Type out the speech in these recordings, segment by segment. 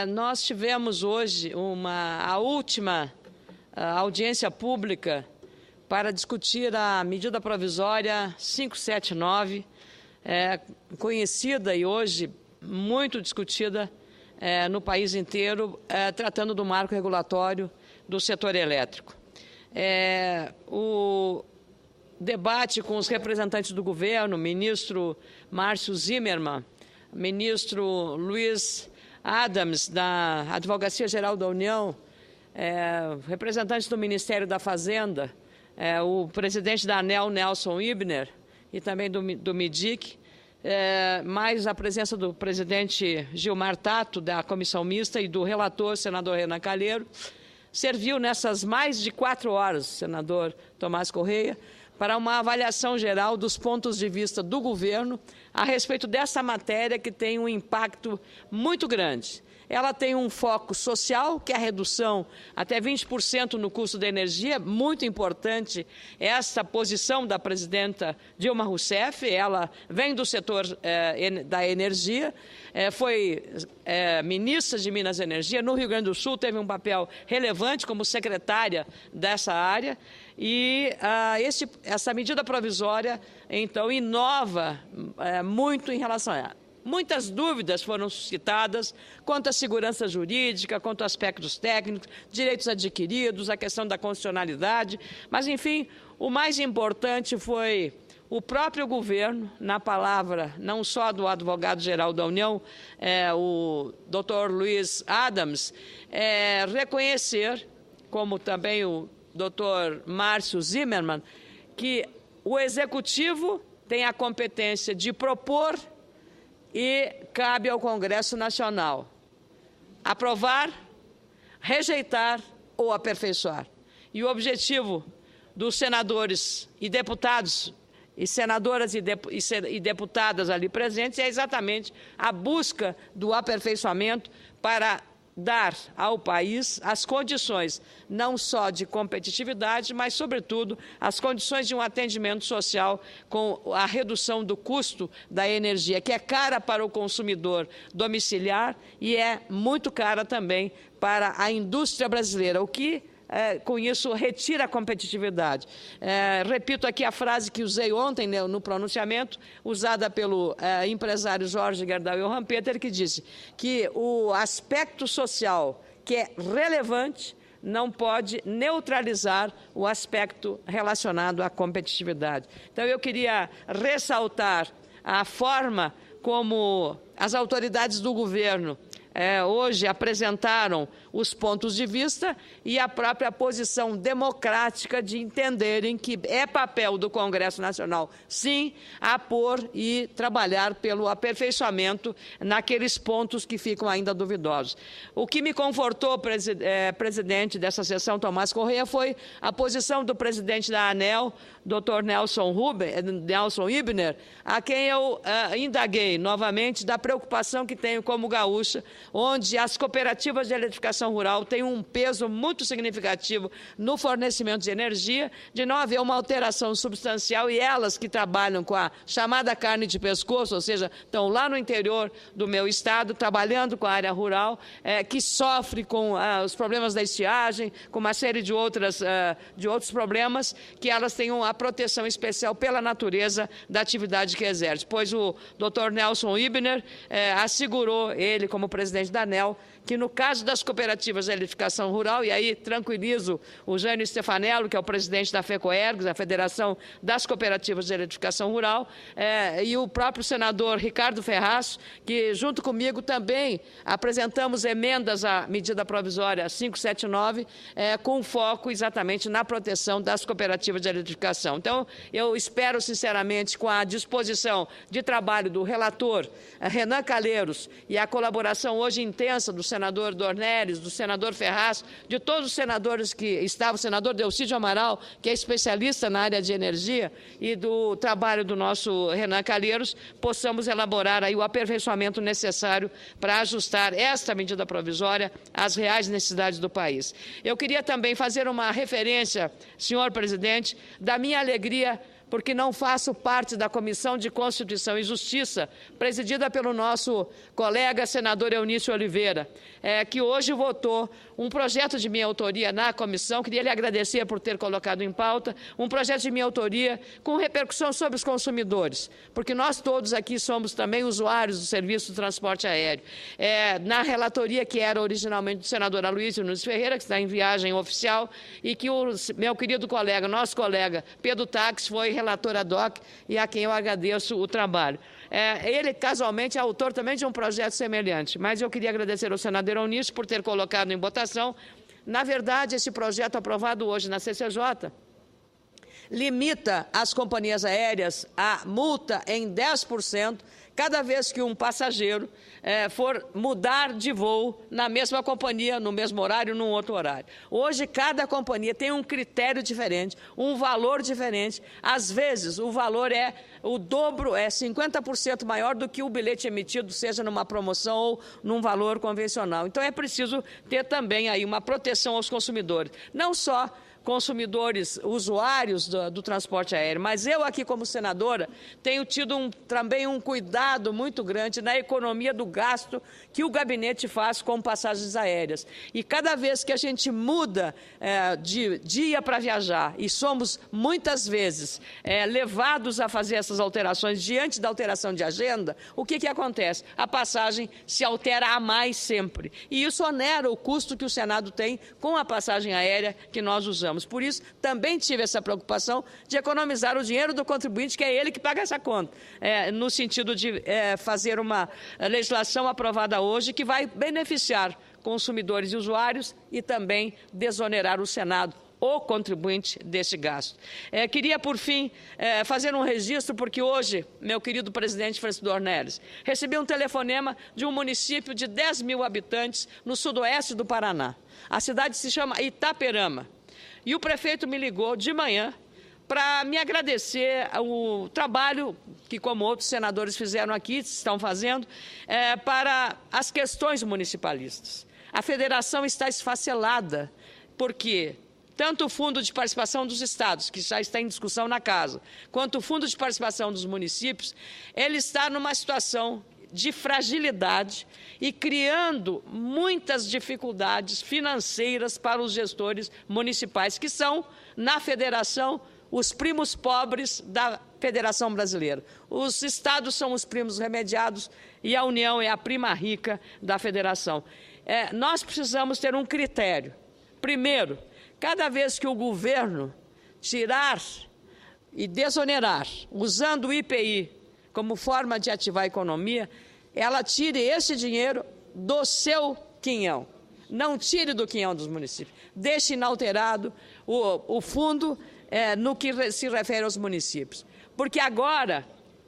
Nós tivemos hoje a última audiência pública para discutir a medida provisória 579, conhecida e hoje muito discutida no país inteiro, tratando do marco regulatório do setor elétrico. O debate com os representantes do governo, ministro Márcio Zimmermann, ministro Luiz Adams, da Advocacia Geral da União, representantes do Ministério da Fazenda, o presidente da ANEEL, Nelson Ibner, e também do MIDIC, mais a presença do presidente Gilmar Tato, da Comissão Mista, e do relator, senador Renan Calheiro, serviu nessas mais de 4 horas, senador Tomás Correia, para uma avaliação geral dos pontos de vista do governo a respeito dessa matéria que tem um impacto muito grande. Ela tem um foco social, que é a redução até 20% no custo da energia, muito importante essa posição da presidenta Dilma Rousseff, ela vem do setor da energia, foi ministra de Minas e Energia, no Rio Grande do Sul teve um papel relevante como secretária dessa área, e essa medida provisória, então, inova muito em relação a ela. Muitas dúvidas foram suscitadas quanto à segurança jurídica, quanto a aspectos técnicos, direitos adquiridos, a questão da constitucionalidade, mas, enfim, o mais importante foi o próprio governo, na palavra não só do advogado-geral da União, o doutor Luiz Adams, reconhecer, como também o doutor Márcio Zimmermann, que o Executivo tem a competência de propor e cabe ao Congresso Nacional aprovar, rejeitar ou aperfeiçoar. E o objetivo dos senadores e deputados, e senadoras e deputadas ali presentes, é exatamente a busca do aperfeiçoamento para dar ao país as condições não só de competitividade, mas, sobretudo, as condições de um atendimento social com a redução do custo da energia, que é cara para o consumidor domiciliar e é muito cara também para a indústria brasileira, o que com isso, retira a competitividade. Repito aqui a frase que usei ontem no pronunciamento, usada pelo empresário Jorge Gerdau e Rampeter, que disse que o aspecto social, que é relevante, não pode neutralizar o aspecto relacionado à competitividade. Então, eu queria ressaltar a forma como as autoridades do governo hoje apresentaram os pontos de vista e a própria posição democrática de entenderem que é papel do Congresso Nacional, sim, apor e trabalhar pelo aperfeiçoamento naqueles pontos que ficam ainda duvidosos. O que me confortou, presidente dessa sessão, Tomás Correia, foi a posição do presidente da ANEEL, Dr. Nelson Ibner, a quem eu indaguei novamente da preocupação que tenho como gaúcha, onde as cooperativas de eletrificação rural têm um peso muito significativo no fornecimento de energia, de não haver uma alteração substancial, e elas que trabalham com a chamada carne de pescoço, ou seja, estão lá no interior do meu estado, trabalhando com a área rural, que sofre com os problemas da estiagem, com uma série de outros problemas, que elas tenham a proteção especial pela natureza da atividade que exerce. Pois o Dr. Nelson Ibner assegurou, ele como presidente da ANEEL, que no caso das cooperativas de eletrificação rural, e aí tranquilizo o Jânio Stefanello, que é o presidente da FECOERGS, a Federação das Cooperativas de Eletrificação Rural, e o próprio senador Ricardo Ferraz, que junto comigo também apresentamos emendas à medida provisória 579, com foco exatamente na proteção das cooperativas de eletrificação. Então, eu espero sinceramente, com a disposição de trabalho do relator Renan Calheiros e a colaboração hoje intensa do senador Dornelles, do senador Ferraz, de todos os senadores que estavam, o senador Delcídio Amaral, que é especialista na área de energia, e do trabalho do nosso Renan Calheiros, possamos elaborar aí o aperfeiçoamento necessário para ajustar esta medida provisória às reais necessidades do país. Eu queria também fazer uma referência, senhor presidente, da minha alegria porque não faço parte da Comissão de Constituição e Justiça, presidida pelo nosso colega senador Eunício Oliveira, que hoje votou um projeto de minha autoria na comissão. Queria lhe agradecer por ter colocado em pauta um projeto de minha autoria com repercussão sobre os consumidores, porque nós todos aqui somos também usuários do serviço de transporte aéreo. Na relatoria que era originalmente do senador Aloysio Nunes Ferreira, que está em viagem oficial, e que o meu querido colega, nosso colega Pedro Taques, foi relator ad hoc e a quem eu agradeço o trabalho. Ele, casualmente, é autor também de um projeto semelhante, mas eu queria agradecer ao senador Eunício por ter colocado em votação. Na verdade, esse projeto aprovado hoje na CCJ limita as companhias aéreas a multa em 10% cada vez que um passageiro for mudar de voo na mesma companhia, no mesmo horário, num outro horário. Hoje, cada companhia tem um critério diferente, um valor diferente. Às vezes, o valor é o dobro, 50% maior do que o bilhete emitido, seja numa promoção ou num valor convencional. Então, é preciso ter também aí uma proteção aos consumidores. Não só consumidores, usuários do transporte aéreo, mas eu aqui como senadora tenho tido também um cuidado muito grande na economia do gasto que o gabinete faz com passagens aéreas. E cada vez que a gente muda de dia para viajar e somos muitas vezes levados a fazer essas alterações diante da alteração de agenda, o que acontece? A passagem se altera a mais sempre. E isso onera o custo que o Senado tem com a passagem aérea que nós usamos. Por isso, também tive essa preocupação de economizar o dinheiro do contribuinte, que é ele que paga essa conta, no sentido de fazer uma legislação aprovada hoje que vai beneficiar consumidores e usuários e também desonerar o Senado, o contribuinte, desse gasto. Queria, por fim, fazer um registro, porque hoje, meu querido presidente Francisco Dornelles, recebi um telefonema de um município de 10 mil habitantes no sudoeste do Paraná. A cidade se chama Itaperama. E o prefeito me ligou de manhã para me agradecer o trabalho que, como outros senadores fizeram aqui, estão fazendo, para as questões municipalistas. A federação está esfacelada, porque tanto o Fundo de Participação dos Estados, que já está em discussão na Casa, quanto o Fundo de Participação dos Municípios, ele está numa situação de fragilidade e criando muitas dificuldades financeiras para os gestores municipais, que são, na federação, os primos pobres da Federação Brasileira. Os estados são os primos remediados e a União é a prima rica da federação. Nós precisamos ter um critério. Primeiro, cada vez que o governo tirar e desonerar, usando o IPI como forma de ativar a economia, ela tire esse dinheiro do seu quinhão. Não tire do quinhão dos municípios. Deixe inalterado o fundo no que se refere aos municípios. Porque agora,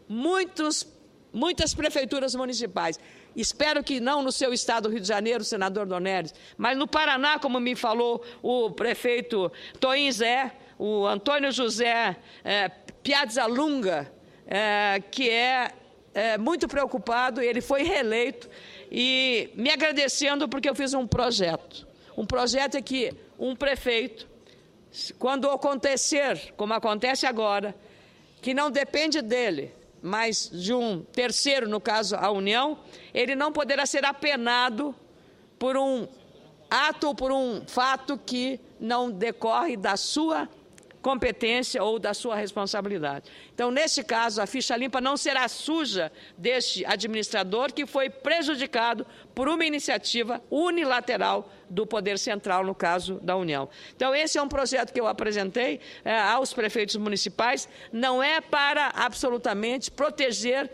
muitas prefeituras municipais, espero que não no seu estado, Rio de Janeiro, senador Dornelles, mas no Paraná, como me falou o prefeito Toim Zé, o Antônio José Piazzalunga, que é muito preocupado, ele foi reeleito, e me agradecendo porque eu fiz um projeto. Um projeto é que um prefeito, quando acontecer, como acontece agora, que não depende dele, mas de um terceiro, no caso a União, ele não poderá ser apenado por um ato ou por um fato que não decorre da sua competência ou da sua responsabilidade. Então, nesse caso, a ficha limpa não será suja deste administrador que foi prejudicado por uma iniciativa unilateral do Poder Central, no caso da União. Então, esse é um projeto que eu apresentei aos prefeitos municipais, não é para absolutamente proteger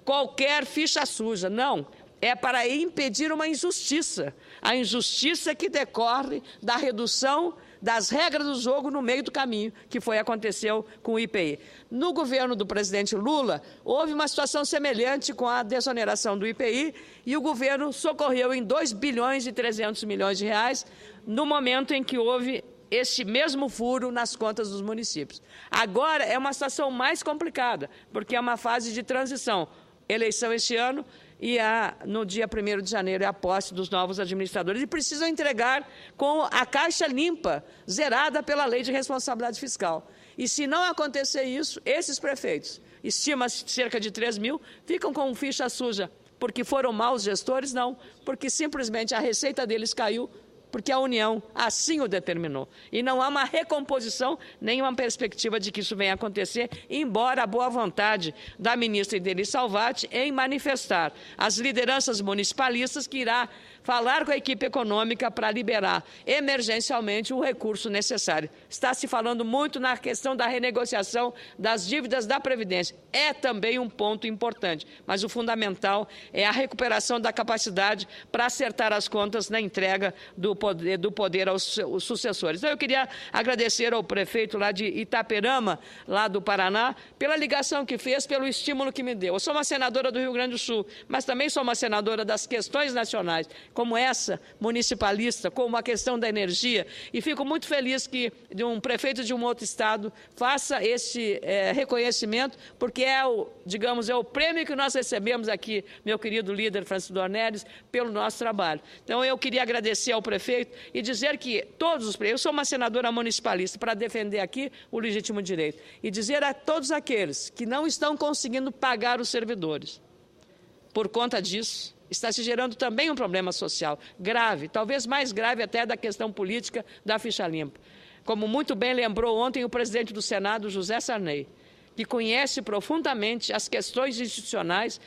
qualquer ficha suja, não. É para impedir uma injustiça, a injustiça que decorre da redução das regras do jogo no meio do caminho, que aconteceu com o IPI. No governo do presidente Lula, houve uma situação semelhante com a desoneração do IPI e o governo socorreu em 2 bilhões e 300 milhões de reais no momento em que houve esse mesmo furo nas contas dos municípios. Agora é uma situação mais complicada, porque é uma fase de transição. Eleição este ano e no dia 1º de janeiro é a posse dos novos administradores e precisam entregar com a caixa limpa, zerada pela Lei de Responsabilidade Fiscal. E se não acontecer isso, esses prefeitos, estima-se cerca de 3 mil, ficam com ficha suja, porque foram maus gestores? Não, porque simplesmente a receita deles caiu, porque a União assim o determinou. E não há uma recomposição, nem uma perspectiva de que isso venha a acontecer, embora a boa vontade da ministra Ideli Salvati em manifestar as lideranças municipalistas que irá falar com a equipe econômica para liberar emergencialmente o recurso necessário. Está se falando muito na questão da renegociação das dívidas da Previdência. É também um ponto importante, mas o fundamental é a recuperação da capacidade para acertar as contas na entrega do poder aos sucessores. Então, eu queria agradecer ao prefeito lá de Itaperama, lá do Paraná, pela ligação que fez, pelo estímulo que me deu. Eu sou uma senadora do Rio Grande do Sul, mas também sou uma senadora das questões nacionais, como essa, municipalista, como a questão da energia, e fico muito feliz que um prefeito de um outro estado faça esse reconhecimento, porque digamos, é o prêmio que nós recebemos aqui, meu querido líder Francisco Dornelles, pelo nosso trabalho. Então, eu queria agradecer ao prefeito e dizer que todos os prefeitos, eu sou uma senadora municipalista para defender aqui o legítimo direito, e dizer a todos aqueles que não estão conseguindo pagar os servidores, por conta disso, está se gerando também um problema social grave, talvez mais grave até da questão política da ficha limpa. Como muito bem lembrou ontem o presidente do Senado, José Sarney, que conhece profundamente as questões institucionais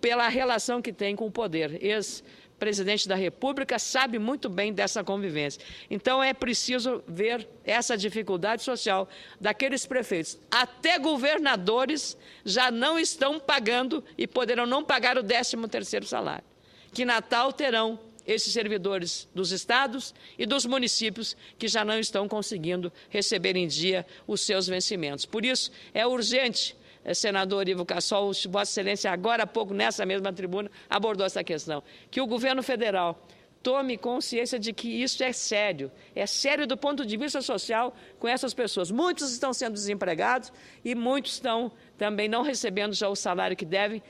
pela relação que tem com o poder. Ex-presidente da República sabe muito bem dessa convivência. Então, é preciso ver essa dificuldade social daqueles prefeitos. Até governadores já não estão pagando e poderão não pagar o 13º salário. Que Natal terão esses servidores dos estados e dos municípios que já não estão conseguindo receber em dia os seus vencimentos. Por isso, é urgente, senador Ivo Cassol, Vossa Excelência, agora há pouco, nessa mesma tribuna, abordou essa questão, que o governo federal tome consciência de que isso é sério do ponto de vista social com essas pessoas. Muitos estão sendo desempregados e muitos estão também não recebendo já o salário que devem,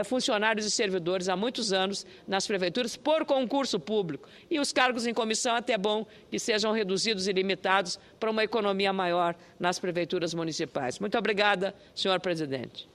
funcionários e servidores há muitos anos nas prefeituras por concurso público. E os cargos em comissão até bom que sejam reduzidos e limitados para uma economia maior nas prefeituras municipais. Muito obrigada, senhor presidente.